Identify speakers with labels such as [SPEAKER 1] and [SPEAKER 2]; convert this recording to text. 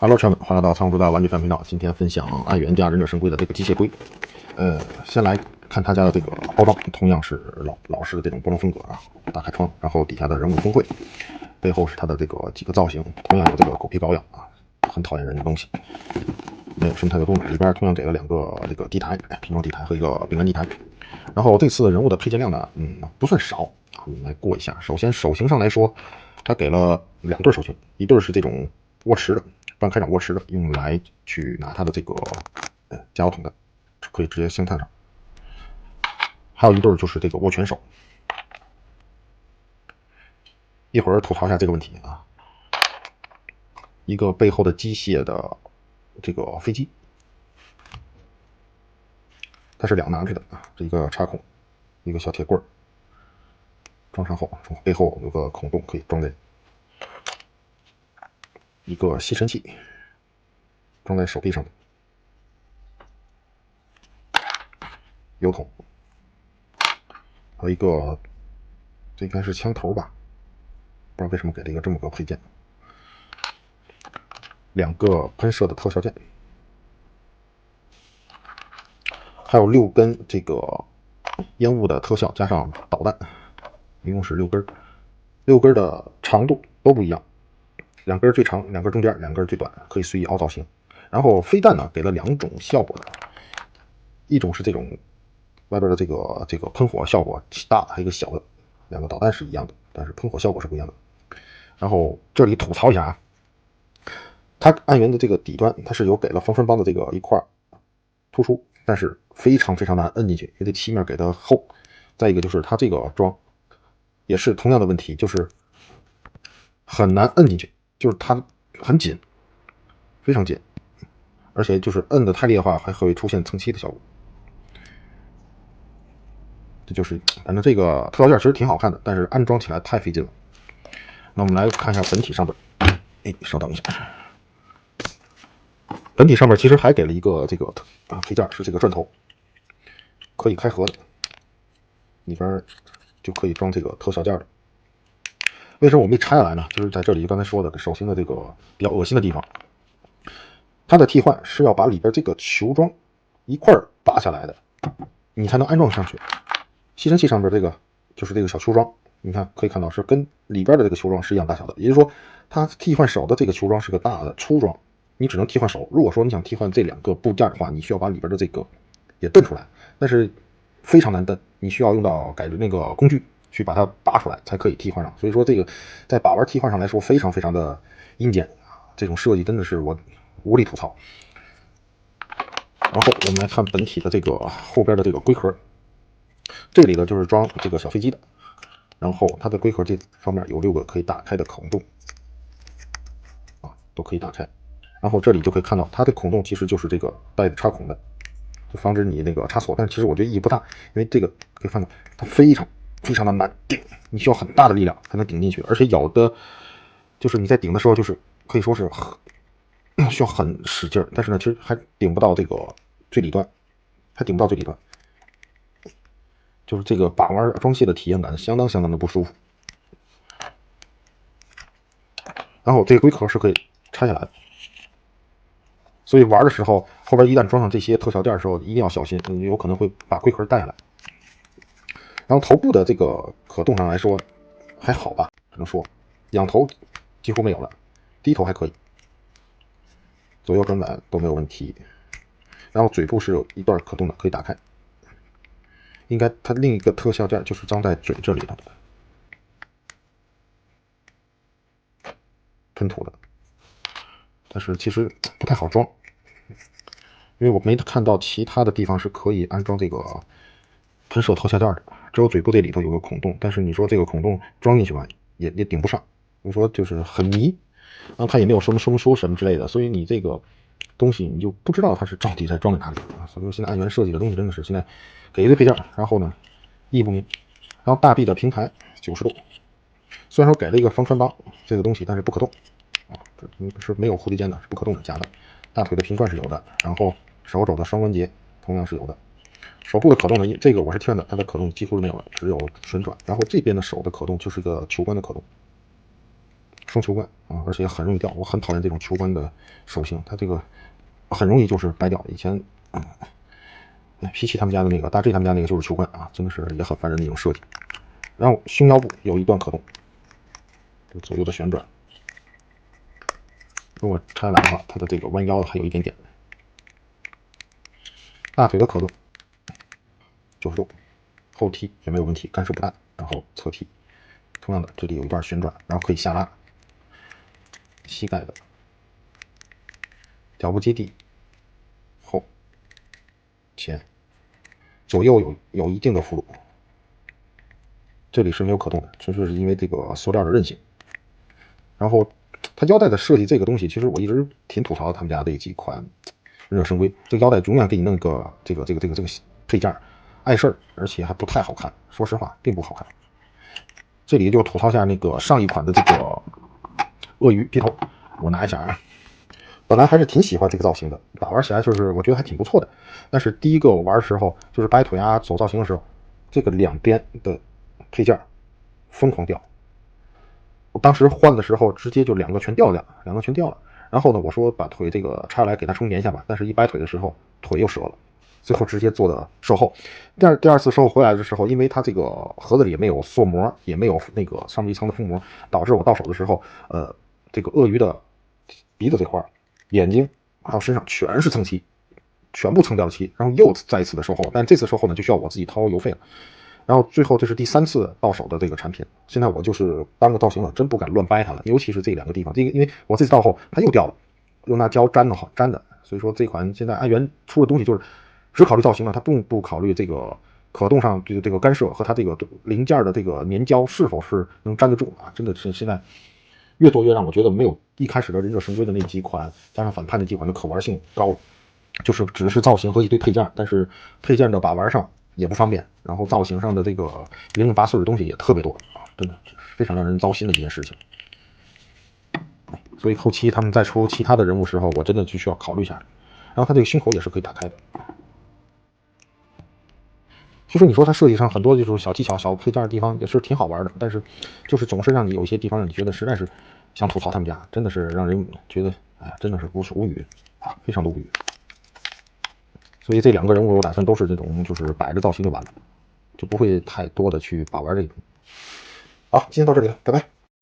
[SPEAKER 1] Hello， 朋友们，欢迎来到苍梧竺的玩具饭频道。今天分享暗源忍者神龟的这个机械龟。先来看他家的这个包装，同样是老式的这种包装风格啊。打开窗，然后底下的人物峰会，背后是它的这个几个造型，同样有这个狗皮膏药啊，很讨厌人的东西。没有生态的动物，里边同样给了两个这个地台，拼装地台和一个饼干地台。然后这次人物的配件量呢，不算少。我们来过一下。首先手型上来说，它给了2对手型，一对是这种握持的。半开掌握持的，用来去拿它的这个加油桶的，可以直接镶碳上。还有一对就是这个握拳手。一会儿吐槽一下这个问题啊。一个背后的机械的这个飞机，它是两拿着的啊，这一个插孔，一个小铁棍儿，装上后，背后有个孔洞可以装在一个吸尘器，装在手臂上的油桶，还有一个这应该是枪头吧，不知道为什么给了一个这么个配件。2个喷射的特效键，还有6根这个烟雾的特效，加上导弹，一共是6根。6根的长度都不一样，2根最长，2根中间，2根最短，可以随意凹造型。然后飞弹呢，给了2种效果的，一种是这种外边的这个喷火效果大，还有一个小的，2个导弹是一样的，但是喷火效果是不一样的。然后这里吐槽一下啊，它暗源的这个底端，它是有给了防穿帮的这个一块突出，但是非常难摁进去，因为这漆面给的厚。再一个就是它这个装也是同样的问题，就是很难摁进去，就是它很紧，非常紧，而且就是摁的太厉害的话，还会出现蹭漆的效果。这就是反正这个特效件其实挺好看的，但是安装起来太费劲了。那我们来看一下本体上边，稍等一下。本体上面其实还给了一个这个配件，是这个钻头，可以开合的，里边就可以装这个特效件了。为什么我没拆下来呢？就是在这里刚才说的手型的这个比较恶心的地方，它的替换是要把里边这个球装一块拔下来的，你才能安装上去。吸尘器上边这个就是这个小球装，你看可以看到是跟里边的这个球装是一样大小的，也就是说它替换手的这个球装是个大的粗装，你只能替换手。如果说你想替换这2个部件的话，你需要把里边的这个也蹬出来，但是非常难蹬，你需要用到那个工具去把它拔出来才可以替换上。所以说这个在把玩替换上来说非常的阴间，这种设计真的是我无力吐槽。然后我们来看本体的这个后边的这个龟壳，这里呢就是装这个小飞机的，然后它的龟壳这方面有6个可以打开的孔洞啊，都可以打开。然后这里就可以看到它的孔洞其实就是这个带插孔的，就防止你那个插锁。但是其实我觉得意义不大，因为这个可以看到它非常的难顶，你需要很大的力量才能顶进去，而且有的就是你在顶的时候就是可以说是需要很使劲，但是呢其实还顶不到这个最里端，还顶不到最里端，就是这个把玩装卸的体验感相当的不舒服。然后这个龟壳是可以拆下来的，所以玩的时候后边一旦装上这些特效件的时候一定要小心，有可能会把龟壳带下来。然后头部的这个可动上来说还好吧，只能说仰头几乎没有了，低头还可以，左右转转都没有问题。然后嘴部是有一段可动的，可以打开。应该它另一个特效件就是装在嘴这里的，喷涂的，但是其实不太好装，因为我没看到其他的地方是可以安装这个喷射特效件的，只有嘴部这里头有个孔洞，但是你说这个孔洞装进去吧，也顶不上。你说就是很迷，然后它也没有什么说明书什么之类的，所以你这个东西你就不知道它是到底在装在哪里啊。所以说现在暗源设计的东西真的是现在给一堆配件，然后呢意义不明。然后大臂的平台90度，虽然说给了一个防穿帮这个东西，但是不可动啊，是没有蝴蝶键的，是不可动的，假的。大腿的平贯是有的，然后手肘的双关节同样是有的。手部的可动呢，这个我是劝的，它的可动几乎是没有了，只有旋转。然后这边的手的可动就是个球关的可动，双球冠啊，而且很容易掉。我很讨厌这种球冠的手型，它这个很容易就是掰掉。以前皮奇他们家的那个，大 G 他们家那个就是球冠啊，真的是也很烦人的一种设计。然后胸腰部有一段可动，就左右的旋转。如果拆来的话，它的这个弯腰还有一点点。大腿的可动90度，后踢也没有问题，干涉不大。然后侧踢，同样的这里有一段旋转，然后可以下拉。膝盖的脚部接地，后前左右有一定的幅度，这里是没有可动的，纯粹是因为这个塑料的韧性。然后它腰带的设计这个东西，其实我一直挺吐槽他们家这几款忍者神龟，这个腰带永远给你弄个这个配件碍事儿，而且还不太好看，说实话并不好看。这里就吐槽一下那个上一款的这个鳄鱼披头，我拿一下啊。本来还是挺喜欢这个造型的，把玩起来就是我觉得还挺不错的。但是第一个我玩的时候，就是掰腿啊走造型的时候，这个两边的配件疯狂掉。我当时换的时候，直接就两个全掉了。然后呢，我说把腿这个拆来给它充粘一下吧，但是一掰腿的时候腿又折了，最后直接做的售后。第二次售后回来的时候，因为它这个盒子里也没有塑膜，也没有那个上面一层的封膜，导致我到手的时候，这个鳄鱼的鼻子这块、眼睛还有身上全是蹭漆，全部蹭掉了漆，然后又再一次的售后，但这次售后呢就需要我自己掏邮费了。然后最后这是第3次到手的这个产品，现在我就是当个造型了，真不敢乱掰它了，尤其是这2个地方，这个因为我这次到后它又掉了，用那胶粘的，所以说这款现在安源出的东西就是只考虑造型了，它不考虑这个可动上这个干涉和它这个零件的这个粘胶是否是能粘得住啊，真的是现在越做越让我觉得没有一开始的忍者神龟的那几款加上反叛的几款的可玩性高了，就是只是造型和一堆配件，但是配件的把玩上也不方便，然后造型上的这个零零八碎的东西也特别多啊，真的非常让人糟心的一件事情。所以后期他们再出其他的人物时候，我真的就需要考虑一下。然后它这个胸口也是可以打开的。其实你说它设计上很多就是小技巧、小配件的地方也是挺好玩的，但是就是总是让你有一些地方让你觉得实在是想吐槽他们家，真的是让人觉得哎呀，真的是无语啊，非常的无语。所以这2个人物我打算都是这种就是摆着造型就完了，就不会太多的去把玩这个。好，今天到这里了，拜拜。